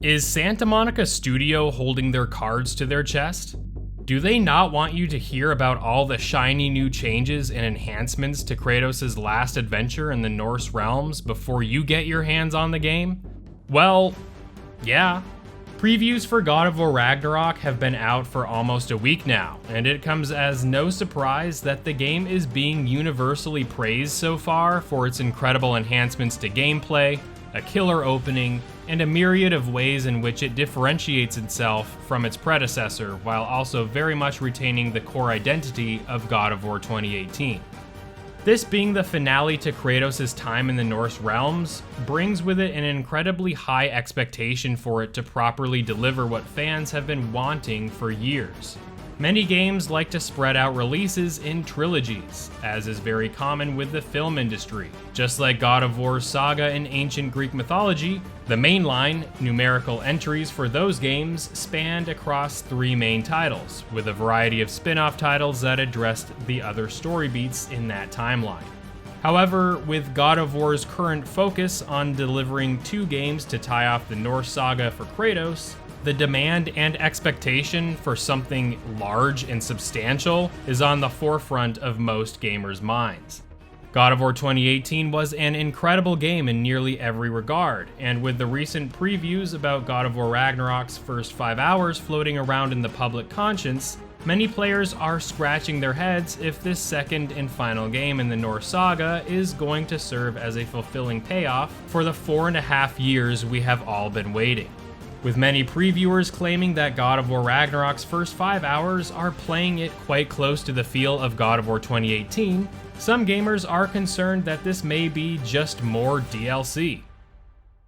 Is Santa Monica Studio holding their cards to their chest? Do they not want you to hear about all the shiny new changes and enhancements to Kratos' last adventure in the Norse realms before you get your hands on the game? Well, yeah. Previews for God of War Ragnarok have been out for almost a week now, and it comes as no surprise that the game is being universally praised so far for its incredible enhancements to gameplay, a killer opening, and a myriad of ways in which it differentiates itself from its predecessor while also very much retaining the core identity of God of War 2018. This being the finale to Kratos' time in the Norse realms brings with it an incredibly high expectation for it to properly deliver what fans have been wanting for years. Many games like to spread out releases in trilogies, as is very common with the film industry. Just like God of War's saga in ancient Greek mythology, the mainline, numerical entries for those games spanned across 3 main titles, with a variety of spin-off titles that addressed the other story beats in that timeline. However, with God of War's current focus on delivering 2 games to tie off the Norse saga for Kratos, the demand and expectation for something large and substantial is on the forefront of most gamers' minds. God of War 2018 was an incredible game in nearly every regard, and with the recent previews about God of War Ragnarok's first 5 hours floating around in the public conscience, many players are scratching their heads if this second and final game in the Norse saga is going to serve as a fulfilling payoff for the 4.5 years we have all been waiting. With many previewers claiming that God of War Ragnarok's first 5 hours are playing it quite close to the feel of God of War 2018, some gamers are concerned that this may be just more DLC.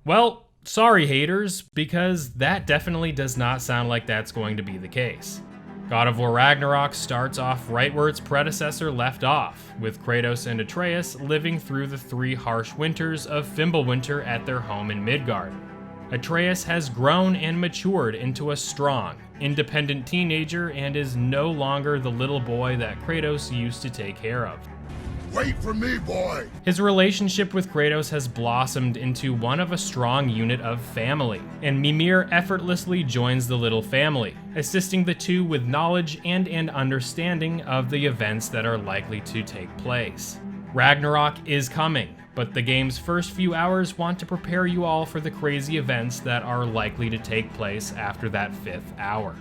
Well, sorry haters, because that definitely does not sound like that's going to be the case. God of War Ragnarok starts off right where its predecessor left off, with Kratos and Atreus living through the 3 harsh winters of Fimbulwinter at their home in Midgard. Atreus has grown and matured into a strong, independent teenager and is no longer the little boy that Kratos used to take care of. Wait for me, boy! His relationship with Kratos has blossomed into one of a strong unit of family, and Mimir effortlessly joins the little family, assisting the two with knowledge and an understanding of the events that are likely to take place. Ragnarok is coming, but the game's first few hours want to prepare you all for the crazy events that are likely to take place after that 5th hour.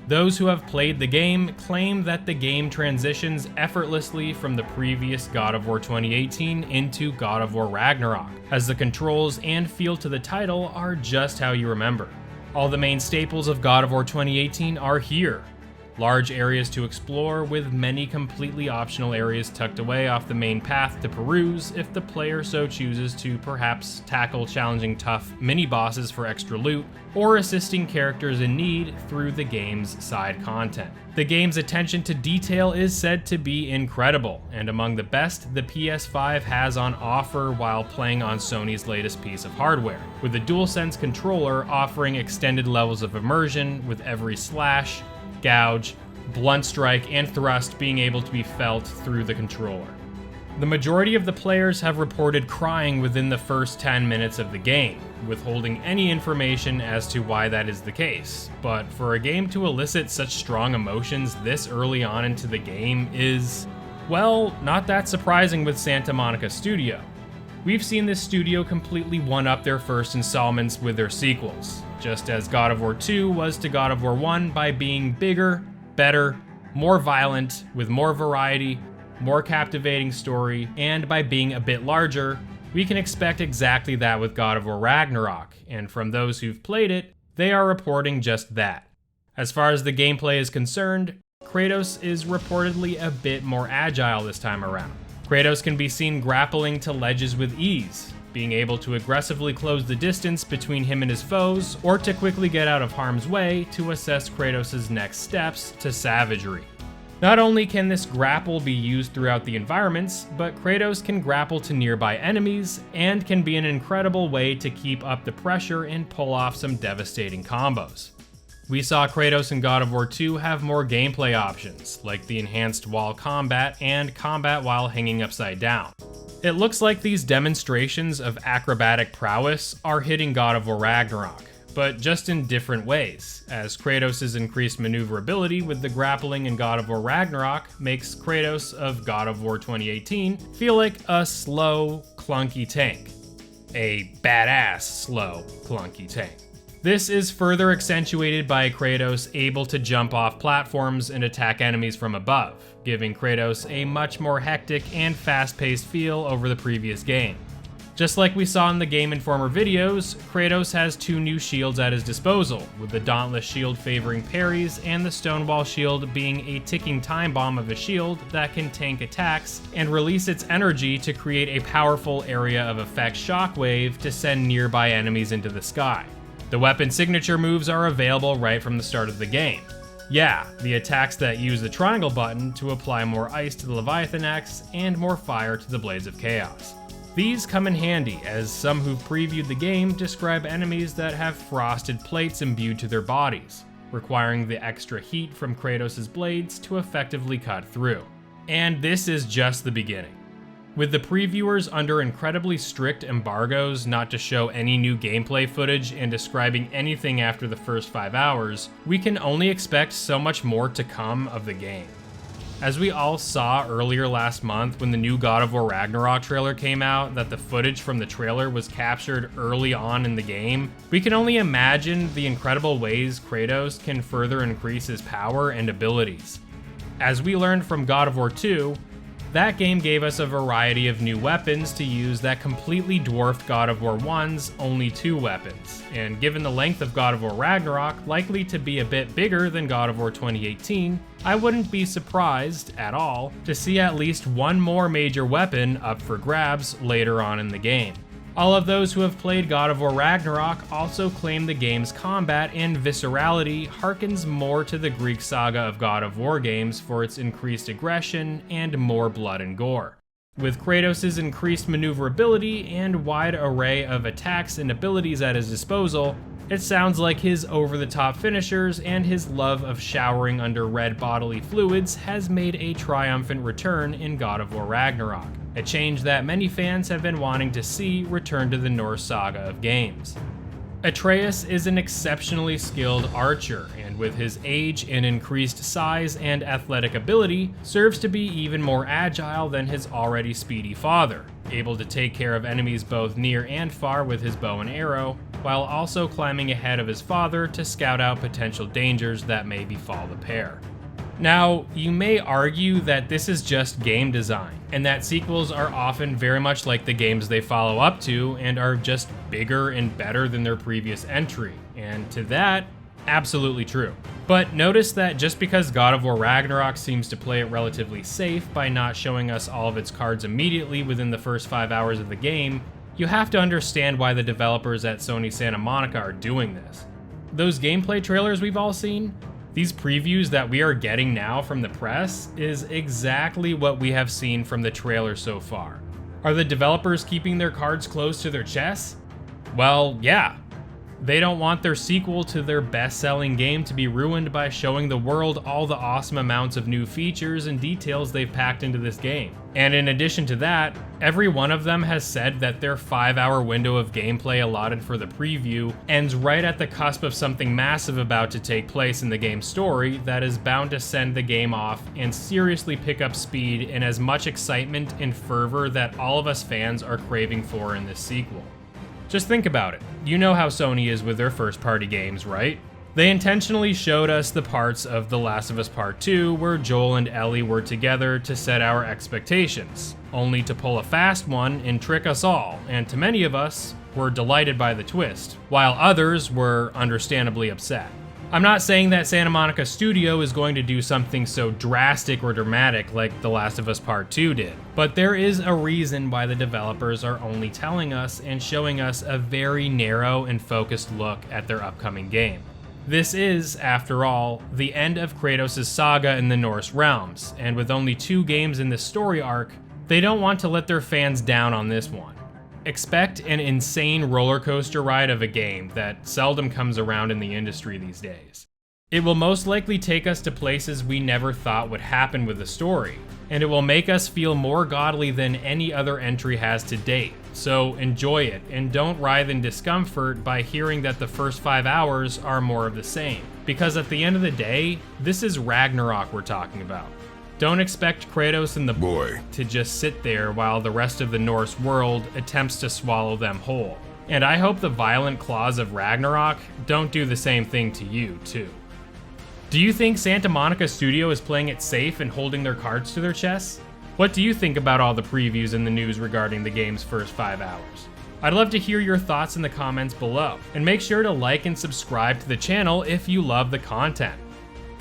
Those who have played the game claim that the game transitions effortlessly from the previous God of War 2018 into God of War Ragnarok, as the controls and feel to the title are just how you remember. All the main staples of God of War 2018 are here. Large areas to explore, with many completely optional areas tucked away off the main path to peruse if the player so chooses to perhaps tackle challenging tough mini-bosses for extra loot, or assisting characters in need through the game's side content. The game's attention to detail is said to be incredible, and among the best the PS5 has on offer while playing on Sony's latest piece of hardware, with the DualSense controller offering extended levels of immersion with every slash, gouge, blunt strike, and thrust being able to be felt through the controller. The majority of the players have reported crying within the first 10 minutes of the game, withholding any information as to why that is the case. But for a game to elicit such strong emotions this early on into the game is, well, not that surprising with Santa Monica Studio. We've seen this studio completely one-up their first installments with their sequels, just as God of War 2 was to God of War 1 by being bigger, better, more violent, with more variety, more captivating story, and by being a bit larger. We can expect exactly that with God of War Ragnarok, and from those who've played it, they are reporting just that. As far as the gameplay is concerned, Kratos is reportedly a bit more agile this time around. Kratos can be seen grappling to ledges with ease, being able to aggressively close the distance between him and his foes, or to quickly get out of harm's way to assess Kratos' next steps to savagery. Not only can this grapple be used throughout the environments, but Kratos can grapple to nearby enemies, and can be an incredible way to keep up the pressure and pull off some devastating combos. We saw Kratos in God of War 2 have more gameplay options, like the enhanced wall combat and combat while hanging upside down. It looks like these demonstrations of acrobatic prowess are hitting God of War Ragnarok, but just in different ways, as Kratos' increased maneuverability with the grappling in God of War Ragnarok makes Kratos of God of War 2018 feel like a slow, clunky tank. A badass, slow, clunky tank. This is further accentuated by Kratos able to jump off platforms and attack enemies from above, giving Kratos a much more hectic and fast-paced feel over the previous game. Just like we saw in the Game Informer videos, Kratos has two new shields at his disposal, with the Dauntless shield favoring parries and the Stonewall shield being a ticking time bomb of a shield that can tank attacks and release its energy to create a powerful area of effect shockwave to send nearby enemies into the sky. The weapon signature moves are available right from the start of the game. Yeah, the attacks that use the triangle button to apply more ice to the Leviathan X and more fire to the Blades of Chaos. These come in handy, as some who've previewed the game describe enemies that have frosted plates imbued to their bodies, requiring the extra heat from Kratos' blades to effectively cut through. And this is just the beginning. With the previewers under incredibly strict embargoes not to show any new gameplay footage and describing anything after the first 5 hours, we can only expect so much more to come of the game. As we all saw earlier last month when the new God of War Ragnarok trailer came out, that the footage from the trailer was captured early on in the game, we can only imagine the incredible ways Kratos can further increase his power and abilities. As we learned from God of War 2, that game gave us a variety of new weapons to use that completely dwarfed God of War 1's only 2 weapons, and given the length of God of War Ragnarok likely to be a bit bigger than God of War 2018, I wouldn't be surprised at all to see at least one more major weapon up for grabs later on in the game. All of those who have played God of War Ragnarok also claim the game's combat and viscerality harkens more to the Greek saga of God of War games for its increased aggression and more blood and gore. With Kratos' increased maneuverability and wide array of attacks and abilities at his disposal, it sounds like his over-the-top finishers and his love of showering under red bodily fluids has made a triumphant return in God of War Ragnarok, a change that many fans have been wanting to see return to the Norse saga of games. Atreus is an exceptionally skilled archer, and with his age and increased size and athletic ability, serves to be even more agile than his already speedy father, able to take care of enemies both near and far with his bow and arrow, while also climbing ahead of his father to scout out potential dangers that may befall the pair. Now, you may argue that this is just game design, and that sequels are often very much like the games they follow up to and are just bigger and better than their previous entry, and to that, absolutely true. But notice that just because God of War Ragnarok seems to play it relatively safe by not showing us all of its cards immediately within the first 5 hours of the game, you have to understand why the developers at Sony Santa Monica are doing this. Those gameplay trailers we've all seen, these previews that we are getting now from the press, is exactly what we have seen from the trailer so far. Are the developers keeping their cards close to their chests? Well, yeah. They don't want their sequel to their best-selling game to be ruined by showing the world all the awesome amounts of new features and details they've packed into this game. And in addition to that, every one of them has said that their 5-hour window of gameplay allotted for the preview ends right at the cusp of something massive about to take place in the game's story that is bound to send the game off and seriously pick up speed and as much excitement and fervor that all of us fans are craving for in this sequel. Just think about it. You know how Sony is with their first-party games, right? They intentionally showed us the parts of The Last of Us Part 2 where Joel and Ellie were together to set our expectations, only to pull a fast one and trick us all, and to many of us, were delighted by the twist, while others were understandably upset. I'm not saying that Santa Monica Studio is going to do something so drastic or dramatic like The Last of Us Part 2 did, but there is a reason why the developers are only telling us and showing us a very narrow and focused look at their upcoming game. This is, after all, the end of Kratos' saga in the Norse realms, and with only 2 games in this story arc, they don't want to let their fans down on this one. Expect an insane roller coaster ride of a game that seldom comes around in the industry these days. It will most likely take us to places we never thought would happen with the story, and it will make us feel more godly than any other entry has to date, so enjoy it, and don't writhe in discomfort by hearing that the first 5 hours are more of the same. Because at the end of the day, this is Ragnarok we're talking about. Don't expect Kratos and the boy to just sit there while the rest of the Norse world attempts to swallow them whole. And I hope the violent claws of Ragnarok don't do the same thing to you, too. Do you think Santa Monica Studio is playing it safe and holding their cards to their chests? What do you think about all the previews and the news regarding the game's first 5 hours? I'd love to hear your thoughts in the comments below, and make sure to like and subscribe to the channel if you love the content.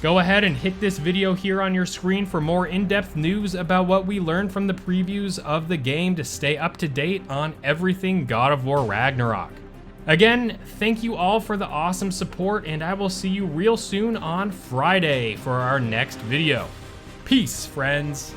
Go ahead and hit this video here on your screen for more in-depth news about what we learned from the previews of the game to stay up to date on everything God of War Ragnarok. Again, thank you all for the awesome support, and I will see you real soon on Friday for our next video. Peace, friends.